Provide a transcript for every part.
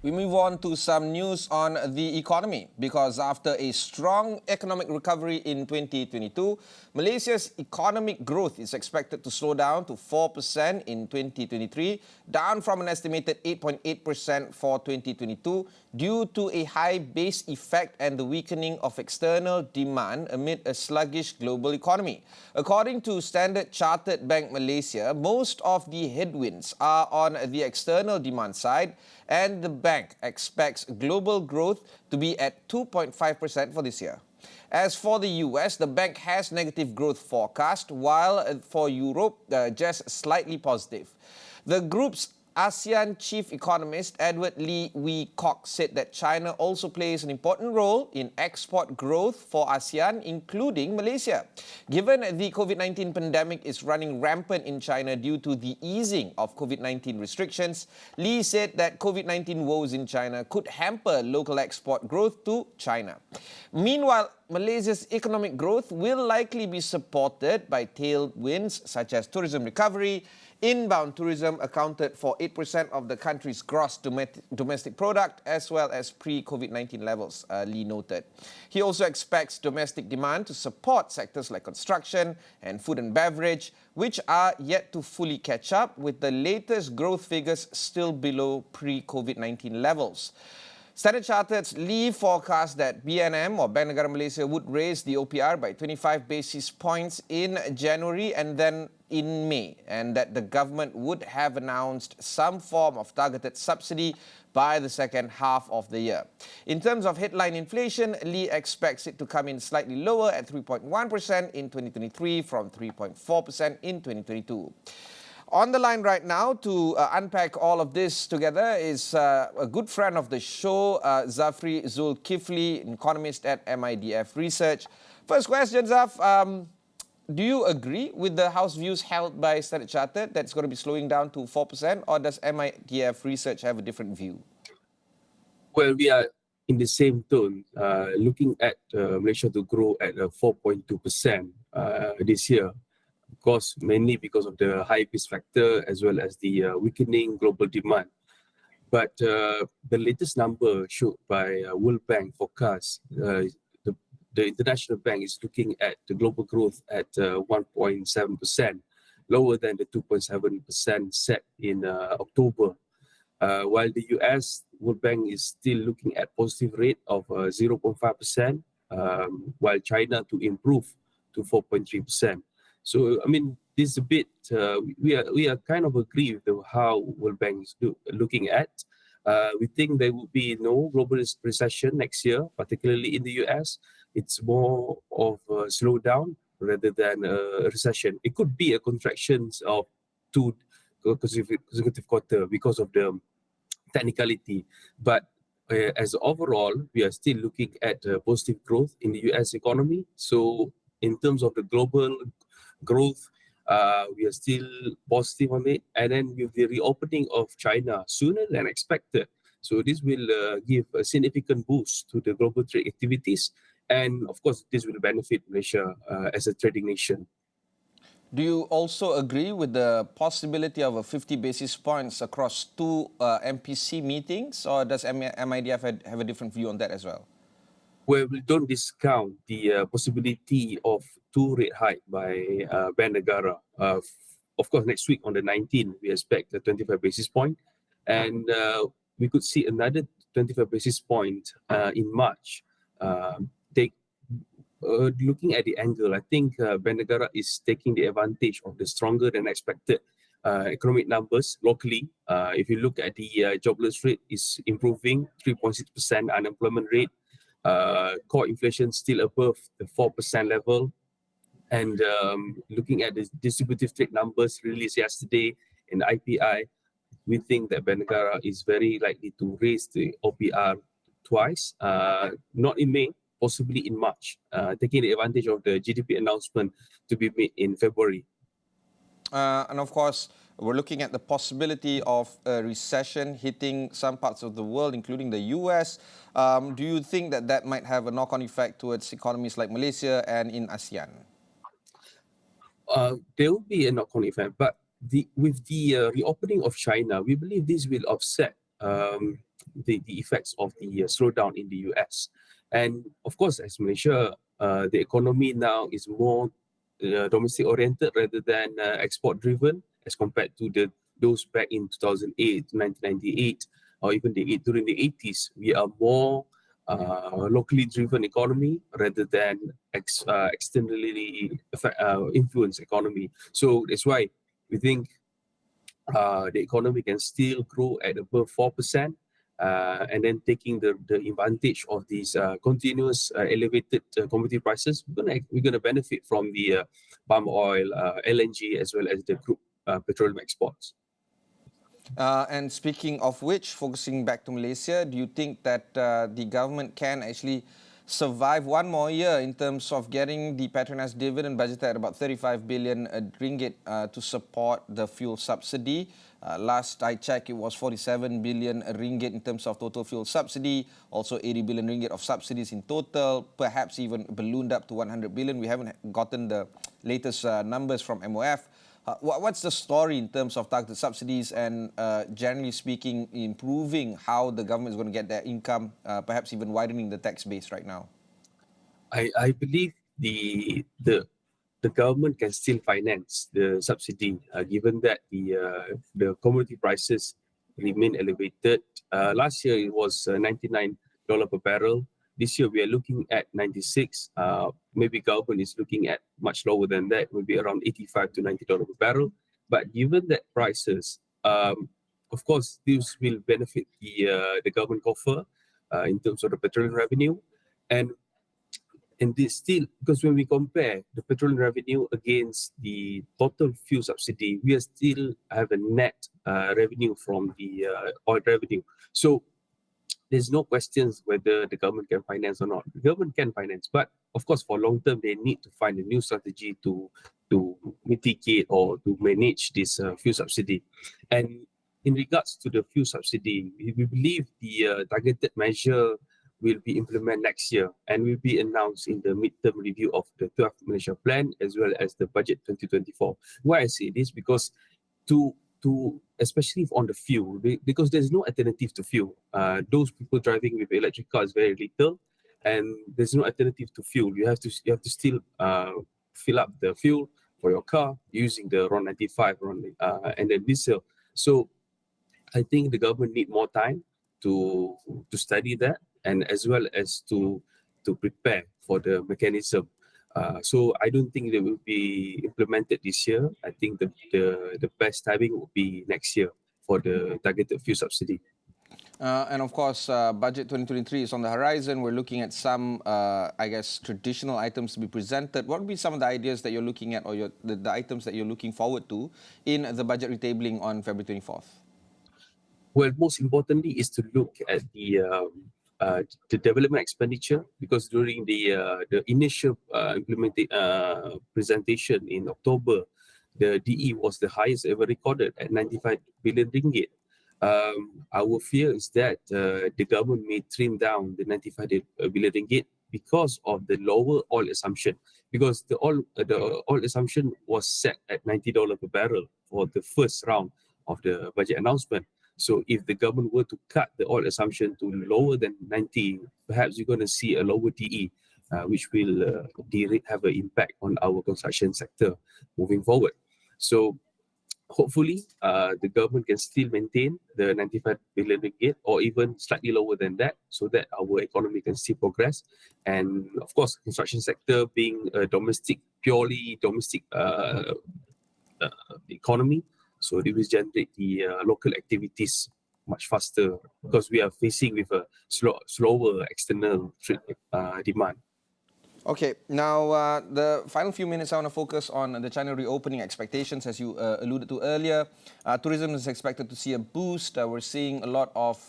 We move on to some news on the economy because after a strong economic recovery in 2022, Malaysia's economic growth is expected to slow down to 4% in 2023, down from an estimated 8.8% for 2022 due to a high base effect and the weakening of external demand amid a sluggish global economy. According to Standard Chartered Bank Malaysia, most of the headwinds are on the external demand side, and the bank expects global growth to be at 2.5% for this year. As for the US, the bank has negative growth forecast, while for Europe, just slightly positive. The group's ASEAN chief economist Edward Lee Wee Kok said that China also plays an important role in export growth for ASEAN, including Malaysia. Given the COVID-19 pandemic is running rampant in China due to the easing of COVID-19 restrictions, Lee said that COVID-19 woes in China could hamper local export growth to China. Meanwhile, Malaysia's economic growth will likely be supported by tailwinds such as tourism recovery. Inbound tourism accounted for 8% of the country's gross domestic product, as well as pre-COVID-19 levels, Lee noted. He also expects domestic demand to support sectors like construction and food and beverage, which are yet to fully catch up, with the latest growth figures still below pre-COVID-19 levels. Standard Chartered's Lee forecast that BNM, or Bank Negara Malaysia, would raise the OPR by 25 basis points in January and then in May, and that the government would have announced some form of targeted subsidy by the second half of the year. In terms of headline inflation, Lee expects it to come in slightly lower at 3.1% in 2023 from 3.4% in 2022. On the line right now to unpack all of this together is a good friend of the show, Zafri Zulkifli, economist at MIDF Research. First question, Zaf, do you agree with the House views held by Standard Chartered that it's going to be slowing down to 4%, or does MIDF Research have a different view? Well, we are in the same tone, looking at Malaysia to grow at 4.2% this year. Of course, mainly because of the high base factor as well as the weakening global demand. But the latest number showed by World Bank forecast, the International Bank is looking at the global growth at 1.7%, lower than the 2.7% set in October. While the US World Bank is still looking at positive rate of 0.5%, while China to improve to 4.3%. So, I mean, this is a bit, we are kind of agree with how World Bank is looking at. We think there will be no global recession next year, particularly in the US. It's more of a slowdown rather than a recession. It could be a contraction of 2 consecutive quarters because of the technicality. But as overall, we are still looking at positive growth in the US economy. So in terms of the global growth, we are still positive on it. And then with the reopening of China sooner than expected, so this will give a significant boost to the global trade activities. And of course, this will benefit Malaysia as a trading nation. Do you also agree with the possibility of a 50 basis points across two MPC meetings, or does MIDF have a different view on that as well? Well, we don't discount the possibility of 2 rate hike by Bank Negara. Of course, next week on the 19th, we expect a 25 basis point. And we could see another 25 basis point in March. Looking at the angle, I think Bank Negara is taking the advantage of the stronger than expected economic numbers locally. If you look at the jobless rate, is improving, 3.6% unemployment rate. Core inflation still above the 4% level. And looking at the distributive trade numbers released yesterday in IPI, we think that Bank Negara is very likely to raise the OPR twice, not in May, possibly in March, taking the advantage of the GDP announcement to be made in February. And of course, we're looking at the possibility of a recession hitting some parts of the world, including the US. Do you think that that might have a knock-on effect towards economies like Malaysia and in ASEAN? There will be a knock-on effect, but with the reopening of China, we believe this will offset the effects of the slowdown in the US. And of course, as Malaysia, the economy now is more domestic oriented rather than export driven as compared to those back in 2008, 1998, or even during the 80s. We are more locally driven economy rather than externally influenced economy. So that's why we think the economy can still grow at above 4%, and then taking the advantage of these continuous elevated commodity prices, we're gonna benefit from the palm oil, LNG, as well as the crude petroleum exports. And speaking of which, focusing back to Malaysia, do you think that the government can actually survive one more year in terms of getting the Petronas dividend budgeted at about 35 billion ringgit to support the fuel subsidy? Last I checked, it was 47 billion ringgit in terms of total fuel subsidy, also 80 billion ringgit of subsidies in total, perhaps even ballooned up to 100 billion. We haven't gotten the latest numbers from MOF. What's the story in terms of targeted subsidies and, generally speaking, improving how the government is going to get their income, perhaps even widening the tax base right now? I believe the government can still finance the subsidy, given that the commodity prices remain elevated. Last year it was $99 per barrel. This year we are looking at 96. Maybe government is looking at much lower than that, maybe around 85 to $90 per barrel. But given that prices, of course, this will benefit the government coffer in terms of the petroleum revenue, and this still, because when we compare the petroleum revenue against the total fuel subsidy, we are still have a net revenue from the oil revenue. So there's no questions whether the government can finance or not. The government can finance, but of course, for long term, they need to find a new strategy to mitigate or to manage this fuel subsidy. And in regards to the fuel subsidy, we believe the targeted measure will be implemented next year and will be announced in the midterm review of the 12th Malaysia Plan as well as the budget 2024. Why I say this? Because to especially on the fuel, because there's no alternative to fuel. Those people driving with electric cars very little, and there's no alternative to fuel. You have to still fill up the fuel for your car using the RON 95 and then diesel. So I think the government need more time to study that, and as well as to prepare for the mechanism. So I don't think they will be implemented this year. I think the best timing will be next year for the targeted fuel subsidy. And of course, budget 2023 is on the horizon. We're looking at some, I guess, traditional items to be presented. What would be some of the ideas that you're looking at, or the items that you're looking forward to in the budget retabling on February 24th? Well, most importantly is to look at the development expenditure, because during the initial presentation in October, the DE was the highest ever recorded at 95 billion ringgit. Our fear is that the government may trim down the 95 billion ringgit because of the lower oil assumption, because the oil assumption was set at $90 per barrel for the first round of the budget announcement. So if the government were to cut the oil assumption to lower than 90, perhaps you're going to see a lower DE, which will have an impact on our construction sector moving forward. So hopefully the government can still maintain the 95 billion ringgit or even slightly lower than that, so that our economy can still progress. And of course, construction sector being a purely domestic economy, so it will generate the local activities much faster, because we are facing with a slower external demand. Okay, now the final few minutes I want to focus on the China reopening expectations. As you alluded to earlier, tourism is expected to see a boost. We're seeing a lot of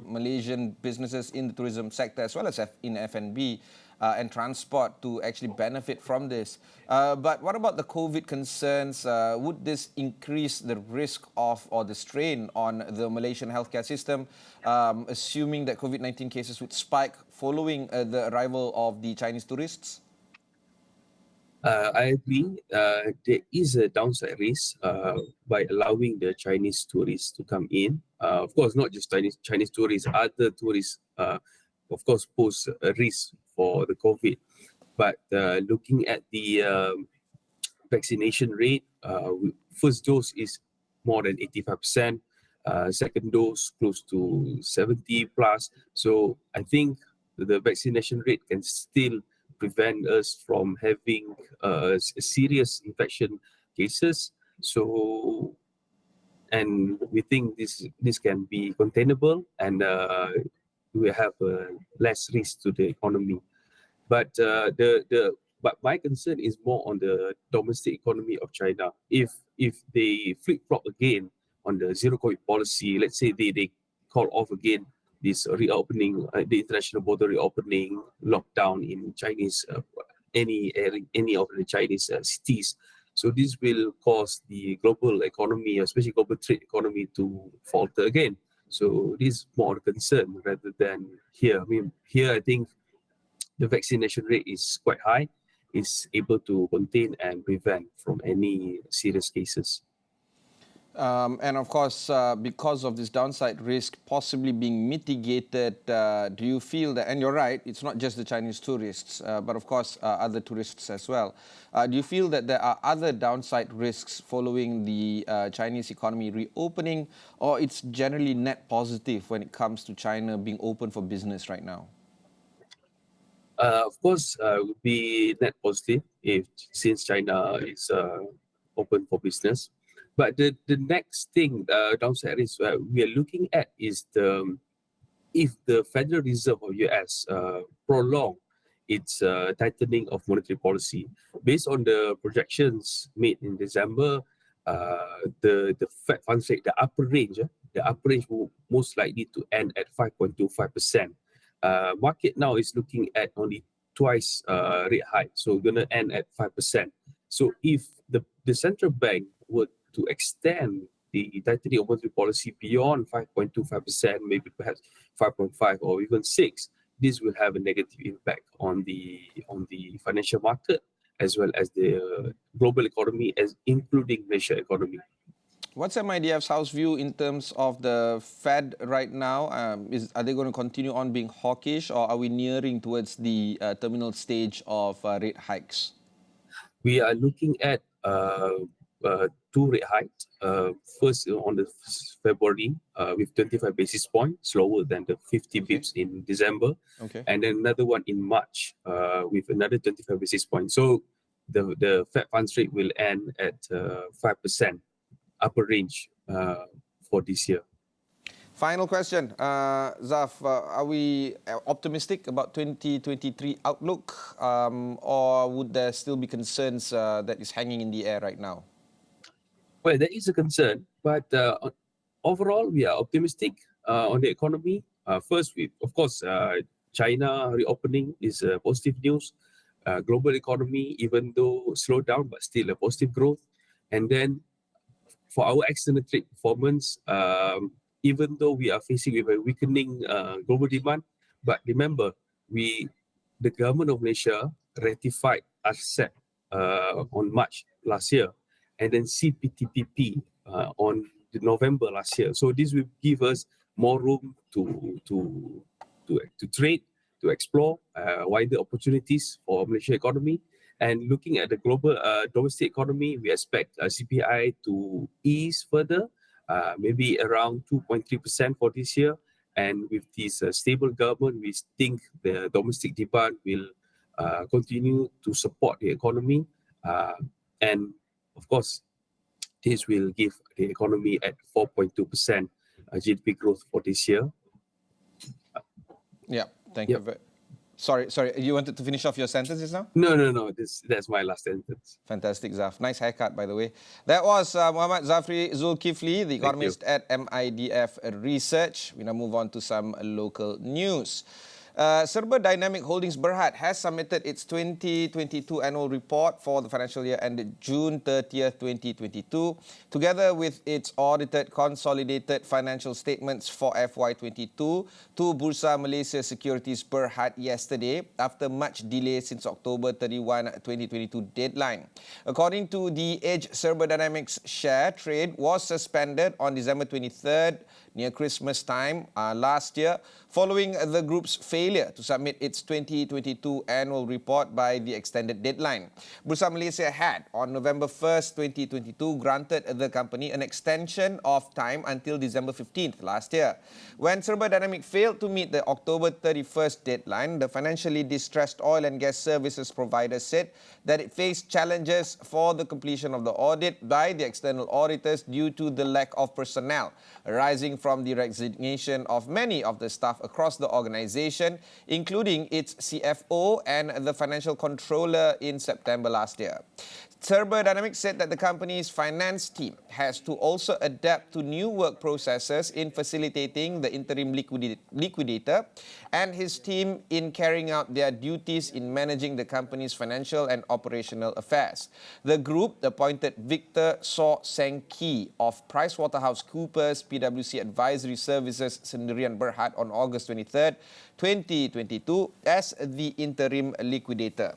Malaysian businesses in the tourism sector as well as in F&B and transport to actually benefit from this. But what about the COVID concerns? Would this increase the risk of or the strain on the Malaysian healthcare system, assuming that COVID-19 cases would spike following the arrival of the Chinese tourists? I agree. There is a downside risk by allowing the Chinese tourists to come in. Of course, not just Chinese tourists, other tourists, of course, pose a risk for the COVID. But looking at the vaccination rate, first dose is more than 85%, second dose close to 70 plus. So I think the vaccination rate can still prevent us from having serious infection cases. So, and we think this can be containable, and we have less risk to the economy. But but my concern is more on the domestic economy of China. If they flip flop again on the zero COVID policy, let's say they call off again this reopening, the international border reopening, lockdown in Chinese any of the Chinese cities. So this will cause the global economy, especially global trade economy, to falter again. So this is more a concern rather than here. I mean, here I think the vaccination rate is quite high, is able to contain and prevent from any serious cases. And of course, because of this downside risk possibly being mitigated, do you feel that, and you're right, it's not just the Chinese tourists, but of course other tourists as well. Do you feel that there are other downside risks following the Chinese economy reopening, or it's generally net positive when it comes to China being open for business right now? Of course, would be net positive since China is open for business. But the next thing, downside is we are looking at is if the Federal Reserve of US prolong its tightening of monetary policy. Based on the projections made in December, the Fed funds rate, the upper range will most likely to end at 5.25%. Market now is looking at only twice rate hike, so we're going to end at 5%. So if the central bank were to extend the tightening of monetary policy beyond 5.25%, maybe perhaps 5.5 or even 6, this will have a negative impact on the financial market as well as the global economy, as including Malaysia economy. What's MIDF's house view in terms of the Fed right now? Are they going to continue on being hawkish, or are we nearing towards the terminal stage of rate hikes? We are looking at two rate hikes. First on the February with 25 basis points, slower than the 50 bips in December. Okay. And then another one in March with another 25 basis points. So the Fed funds rate will end at 5% upper range for this year. Final question, Zaf, are we optimistic about 2023 outlook, or would there still be concerns that is hanging in the air right now? Well, there is a concern, but overall we are optimistic on the economy. First, of course, China reopening is positive news. Global economy, even though slowed down, but still a positive growth. And then for our external trade performance, even though we are facing with a weakening global demand, but remember, the government of Malaysia ratified RCEP on March last year, and then CPTPP on November last year. So this will give us more room to trade, to explore wider opportunities for Malaysia economy. And looking at the global domestic economy, we expect CPI to ease further, maybe around 2.3% for this year. And with this stable government, we think the domestic demand will continue to support the economy. And of course, this will give the economy at 4.2% GDP growth for this year. Yeah, thank you. Sorry, you wanted to finish off your sentences now? No, that's my last sentence. Fantastic, Zaf. Nice haircut, by the way. That was Muhammad Zafri Zulkifli, the economist at MIDF Research. We now move on to some local news. Serba Dynamic Holdings Berhad has submitted its 2022 annual report for the financial year ended June 30th, 2022, together with its audited consolidated financial statements for FY22 to Bursa Malaysia Securities Berhad yesterday after much delay since October 31, 2022 deadline. According to the Edge, Serba Dynamics share trade was suspended on December 23rd near Christmas time last year, following the group's failure to submit its 2022 annual report by the extended deadline. Bursa Malaysia had, on November 1st, 2022, granted the company an extension of time until December 15th last year. When Serba Dynamic failed to meet the October 31st deadline, the financially distressed oil and gas services provider said that it faced challenges for the completion of the audit by the external auditors due to the lack of personnel arising from the resignation of many of the staff across the organization, including its CFO and the financial controller in September last year. Serba Dynamics said that the company's finance team has to also adapt to new work processes in facilitating the interim liquidator and his team in carrying out their duties in managing the company's financial and operational affairs. The group appointed Victor Saw Seng Kee of PricewaterhouseCoopers PwC Advisory Services Sendirian Berhad on August 23rd, 2022 as the interim liquidator.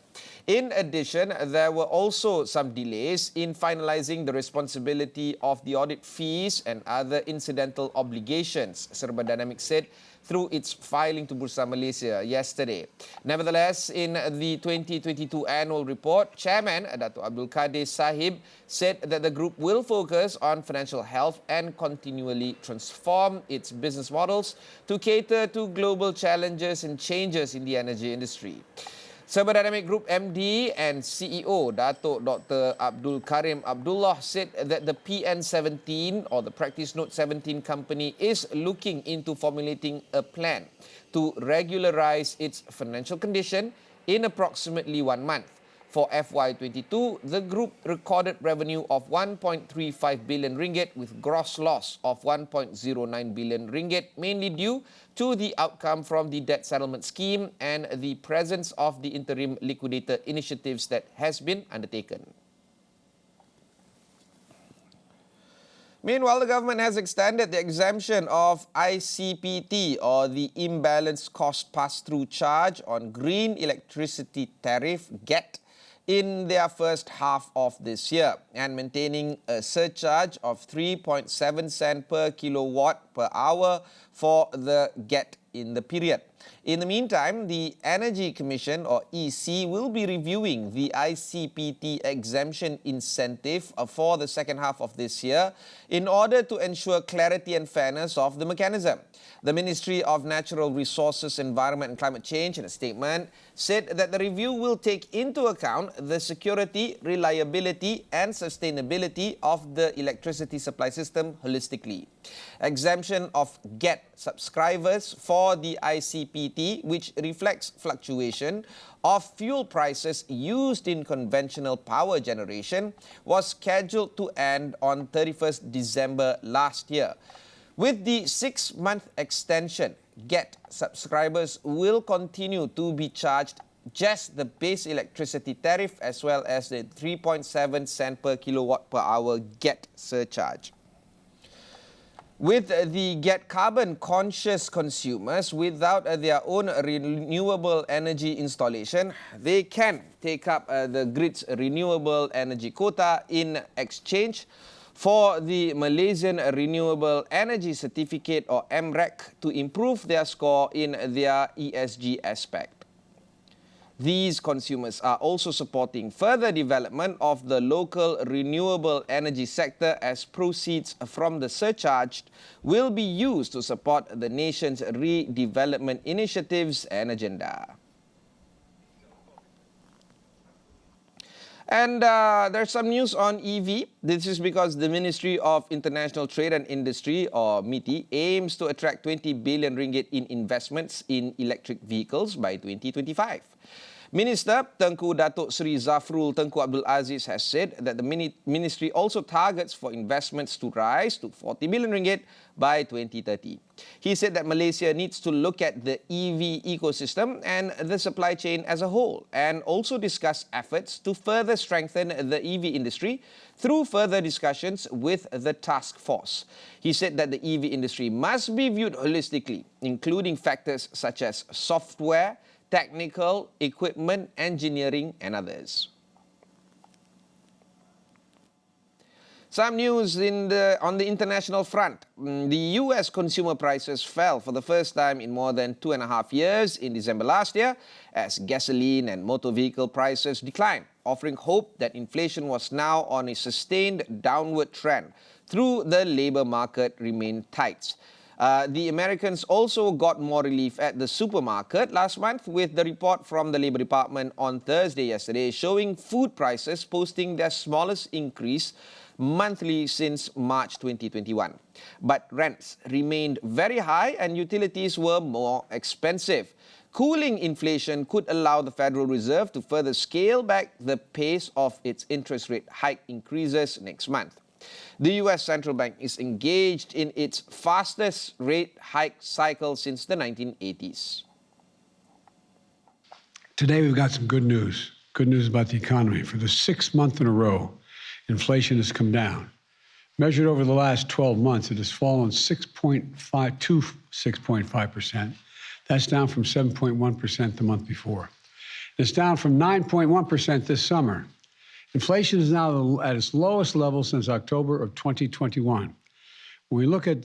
In addition, there were also some delays in finalizing the responsibility of the audit fees and other incidental obligations, Serba Dynamics said through its filing to Bursa Malaysia yesterday. Nevertheless, in the 2022 annual report, Chairman Dato' Abdul Kadir Sahib said that the group will focus on financial health and continually transform its business models to cater to global challenges and changes in the energy industry. Serba Dynamic Group MD and CEO Dato' Dr. Abdul Karim Abdullah said that the PN17 or the Practice Note 17 company is looking into formulating a plan to regularize its financial condition in approximately 1 month. For FY22, the group recorded revenue of 1.35 billion ringgit with gross loss of 1.09 billion ringgit, mainly due to the outcome from the debt settlement scheme and the presence of the interim liquidator initiatives that has been undertaken. Meanwhile, the government has extended the exemption of ICPT or the Imbalance Cost Pass-Through Charge on Green Electricity Tariff GET in their first half of this year and maintaining a surcharge of 3.7 cent per kilowatt per hour for the GET in the period. In the meantime, the Energy Commission or EC will be reviewing the ICPT exemption incentive for the second half of this year in order to ensure clarity and fairness of the mechanism. The Ministry of Natural Resources, Environment and Climate Change, in a statement, said that the review will take into account the security, reliability and sustainability of the electricity supply system holistically. Exemption of GET subscribers for the ICPT, which reflects fluctuation of fuel prices used in conventional power generation, was scheduled to end on 31st December last year. With the 6-month extension, GET subscribers will continue to be charged just the base electricity tariff as well as the 3.7 cent per kilowatt per hour GET surcharge. With the GET carbon-conscious consumers without their own renewable energy installation, they can take up the grid's renewable energy quota in exchange for the Malaysian Renewable Energy Certificate or MREC to improve their score in their ESG aspect. These consumers are also supporting further development of the local renewable energy sector as proceeds from the surcharge will be used to support the nation's redevelopment initiatives and agenda. And there's some news on EV. This is because the Ministry of International Trade and Industry, or MITI, aims to attract 20 billion ringgit in investments in electric vehicles by 2025. Minister Tengku Datuk Seri Zafrul Tengku Abdul Aziz has said that the ministry also targets for investments to rise to 40 billion ringgit by 2030. He said that Malaysia needs to look at the EV ecosystem and the supply chain as a whole, and also discuss efforts to further strengthen the EV industry through further discussions with the task force. He said that the EV industry must be viewed holistically, including factors such as software, technical, equipment, engineering, and others. Some news on the international front. The US consumer prices fell for the first time in more than 2.5 years in December last year, as gasoline and motor vehicle prices declined, offering hope that inflation was now on a sustained downward trend through the labour market remained tight. The Americans also got more relief at the supermarket last month, with the report from the Labour Department on Thursday yesterday showing food prices posting their smallest increase monthly since March 2021. But rents remained very high and utilities were more expensive. Cooling inflation could allow the Federal Reserve to further scale back the pace of its interest rate hike increases next month. The US Central Bank is engaged in its fastest rate hike cycle since the 1980s. Today we've got some good news. Good news about the economy. For the 6th month in a row, inflation has come down. Measured over the last 12 months, it has fallen 6.5 to 6.5%. That's down from 7.1% the month before. It's down from 9.1% this summer. Inflation is now at its lowest level since October of 2021. When we look at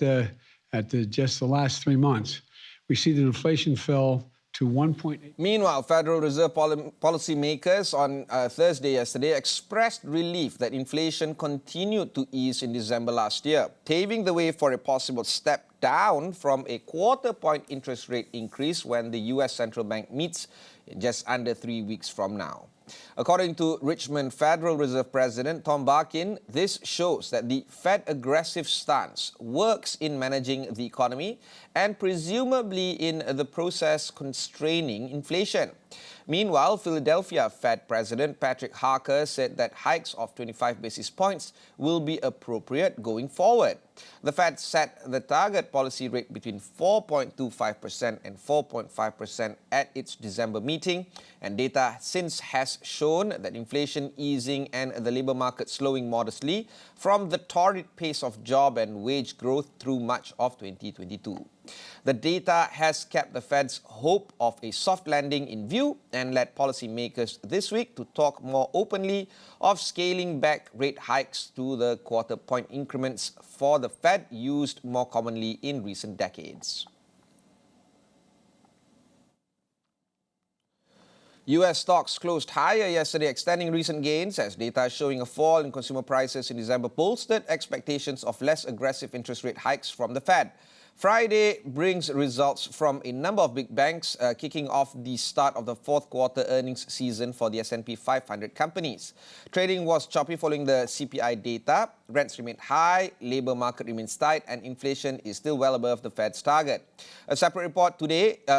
just the last 3 months, we see that inflation fell to 1.8. Meanwhile, Federal Reserve policymakers on Thursday yesterday expressed relief that inflation continued to ease in December last year, paving the way for a possible step down from a quarter-point interest rate increase when the US Central Bank meets in just under 3 weeks from now. According to Richmond Federal Reserve President Tom Barkin, this shows that the Fed aggressive stance works in managing the economy and presumably in the process constraining inflation. Meanwhile, Philadelphia Fed President Patrick Harker said that hikes of 25 basis points will be appropriate going forward. The Fed set the target policy rate between 4.25% and 4.5% at its December meeting, and data since has shown that inflation easing and the labour market slowing modestly from the torrid pace of job and wage growth through much of 2022. The data has kept the Fed's hope of a soft landing in view and led policymakers this week to talk more openly of scaling back rate hikes to the quarter-point increments for the Fed used more commonly in recent decades. US stocks closed higher yesterday, extending recent gains as data showing a fall in consumer prices in December bolstered expectations of less aggressive interest rate hikes from the Fed. Friday brings results from a number of big banks, kicking off the start of the fourth quarter earnings season for the S&P 500 companies. Trading was choppy following the CPI data. Rents remained high, labour market remains tight, and inflation is still well above the Fed's target. A separate report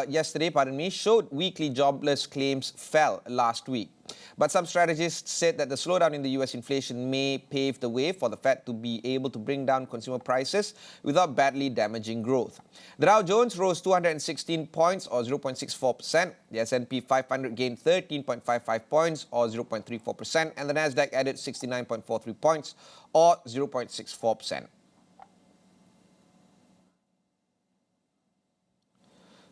yesterday, showed weekly jobless claims fell last week. But some strategists said that the slowdown in the US inflation may pave the way for the Fed to be able to bring down consumer prices without badly damaging growth. The Dow Jones rose 216 points or 0.64%. The S&P 500 gained 13.55 points or 0.34%, and the Nasdaq added 69.43 points or 0.64%.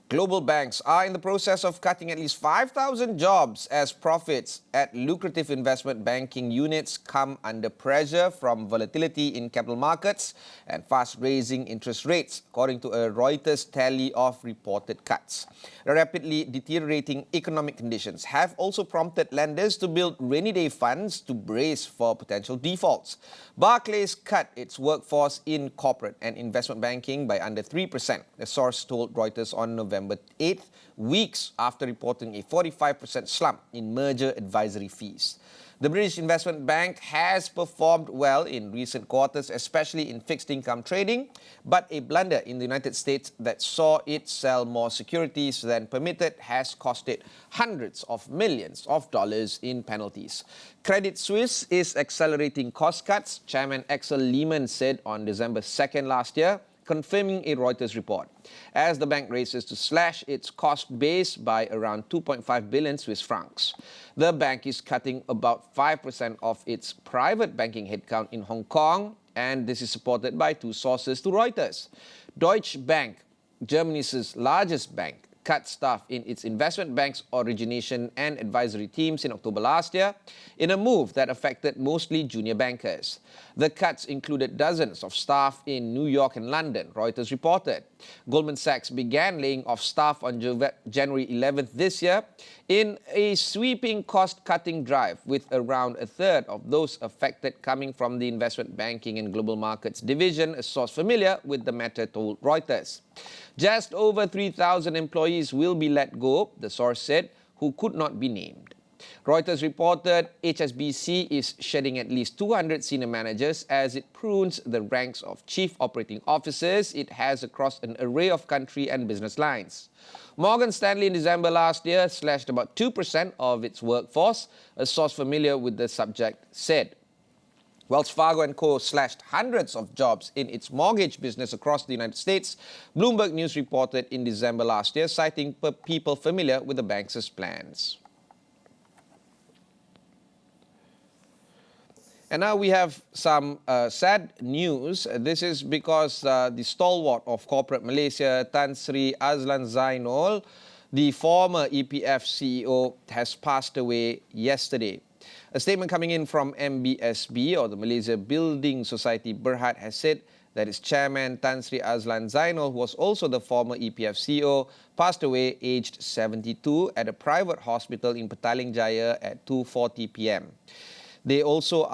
Global banks are in the process of cutting at least 5,000 jobs as profits at lucrative investment banking units come under pressure from volatility in capital markets and fast-raising interest rates, according to a Reuters tally of reported cuts. The rapidly deteriorating economic conditions have also prompted lenders to build rainy day funds to brace for potential defaults. Barclays cut its workforce in corporate and investment banking by under 3%, the source told Reuters on November 8th, weeks after reporting a 45% slump in merger advisory fees. The British Investment Bank has performed well in recent quarters, especially in fixed income trading, but a blunder in the United States that saw it sell more securities than permitted has cost it hundreds of millions of dollars in penalties. Credit Suisse is accelerating cost cuts, Chairman Axel Lehmann said on December 2nd last year, confirming a Reuters report, as the bank races to slash its cost base by around 2.5 billion Swiss francs. The bank is cutting about 5% of its private banking headcount in Hong Kong, and this is supported by two sources to Reuters. Deutsche Bank, Germany's largest bank, cut staff in its investment bank's origination and advisory teams in October last year, in a move that affected mostly junior bankers. The cuts included dozens of staff in New York and London, Reuters reported. Goldman Sachs began laying off staff on January 11th this year in a sweeping cost-cutting drive, with around a third of those affected coming from the investment banking and global markets division, a source familiar with the matter told Reuters. Just over 3,000 employees will be let go, the source said, who could not be named. Reuters reported HSBC is shedding at least 200 senior managers as it prunes the ranks of chief operating officers it has across an array of country and business lines. Morgan Stanley in December last year slashed about 2% of its workforce, a source familiar with the subject said. Wells Fargo & Co. slashed hundreds of jobs in its mortgage business across the United States, Bloomberg News reported in December last year, citing people familiar with the bank's plans. And now we have some sad news. This is because the stalwart of corporate Malaysia, Tan Sri Azlan Zainul, the former EPF CEO, has passed away yesterday. A statement coming in from MBSB, or the Malaysia Building Society Berhad, has said that its chairman, Tan Sri Azlan Zainul, who was also the former EPF CEO, passed away aged 72 at a private hospital in Petaling Jaya at 2:40 p.m. They also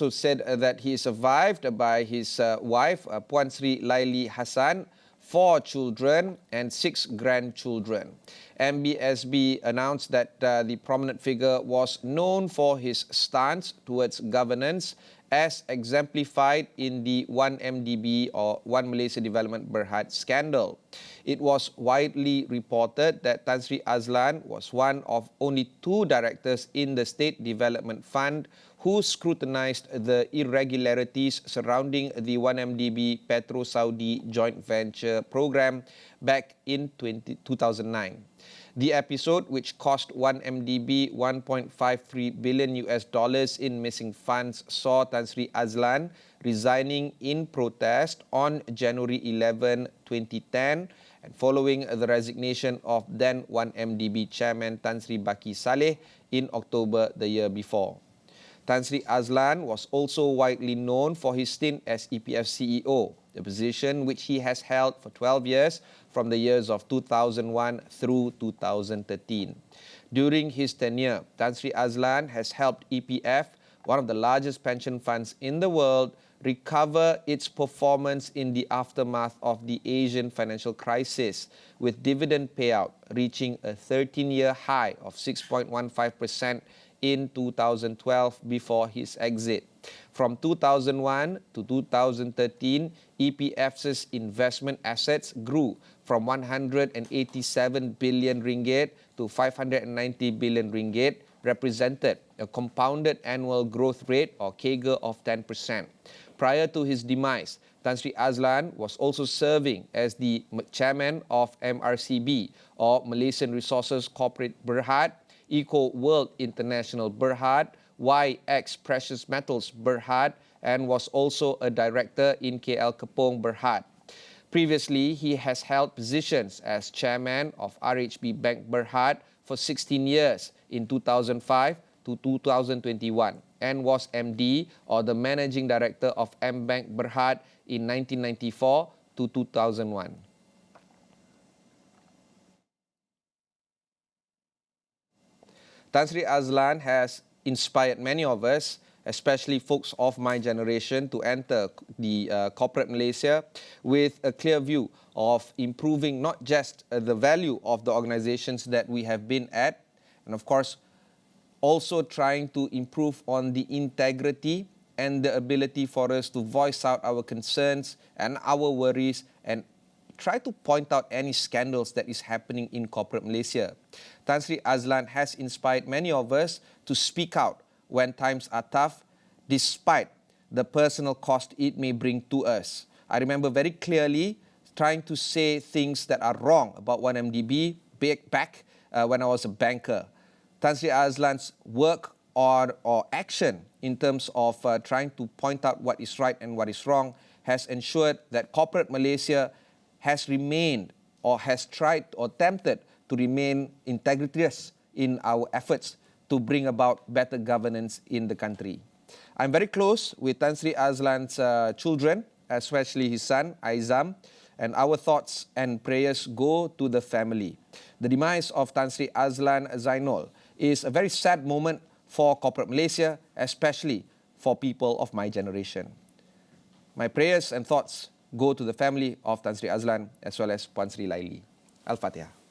said that he is survived by his wife, Puan Sri Laili Hassan, 4 children and 6 grandchildren. MBSB announced that the prominent figure was known for his stance towards governance, as exemplified in the 1MDB or One Malaysia Development Berhad scandal. It was widely reported that Tan Sri Azlan was one of only 2 directors in the State Development Fund who scrutinized the irregularities surrounding the 1MDB Petro-Saudi joint venture program back in 2009. The episode, which cost 1MDB $1.53 billion in missing funds, saw Tan Sri Azlan resigning in protest on January 11, 2010, and following the resignation of then 1MDB chairman Tan Sri Baki Saleh in October the year before. Tan Sri Azlan was also widely known for his stint as EPF CEO, a position which he has held for 12 years from the years of 2001 through 2013. During his tenure, Tan Sri Azlan has helped EPF, one of the largest pension funds in the world, recover its performance in the aftermath of the Asian financial crisis, with dividend payout reaching a 13-year high of 6.15% in 2012 before his exit. From 2001 to 2013, EPF's investment assets grew from 187 billion ringgit to 590 billion ringgit, represented a compounded annual growth rate or CAGR of 10%. Prior to his demise, Tan Sri Azlan was also serving as the chairman of MRCB, or Malaysian Resources Corporate Berhad, Eco World International Berhad, YX Precious Metals Berhad, and was also a director in KL Kepong Berhad. Previously, he has held positions as chairman of RHB Bank Berhad for 16 years in 2005 to 2021 and was MD, or the managing director of M-Bank Berhad, in 1994 to 2001. Tan Sri Azlan has inspired many of us, especially folks of my generation, to enter the corporate Malaysia with a clear view of improving not just the value of the organizations that we have been at, and of course, also trying to improve on the integrity and the ability for us to voice out our concerns and our worries and try to point out any scandals that is happening in corporate Malaysia. Tan Sri Azlan has inspired many of us to speak out when times are tough, despite the personal cost it may bring to us. I remember very clearly trying to say things that are wrong about 1MDB back when I was a banker. Tan Sri Azlan's work or action in terms of trying to point out what is right and what is wrong has ensured that corporate Malaysia has remained or has tried or attempted to remain integritous in our efforts to bring about better governance in the country. I'm very close with Tan Sri Azlan's children, especially his son, Aizam, and our thoughts and prayers go to the family. The demise of Tan Sri Azlan Zainul is a very sad moment for corporate Malaysia, especially for people of my generation. My prayers and thoughts go to the family of Tan Sri Azlan as well as Puan Sri Laili. Al-Fatiha.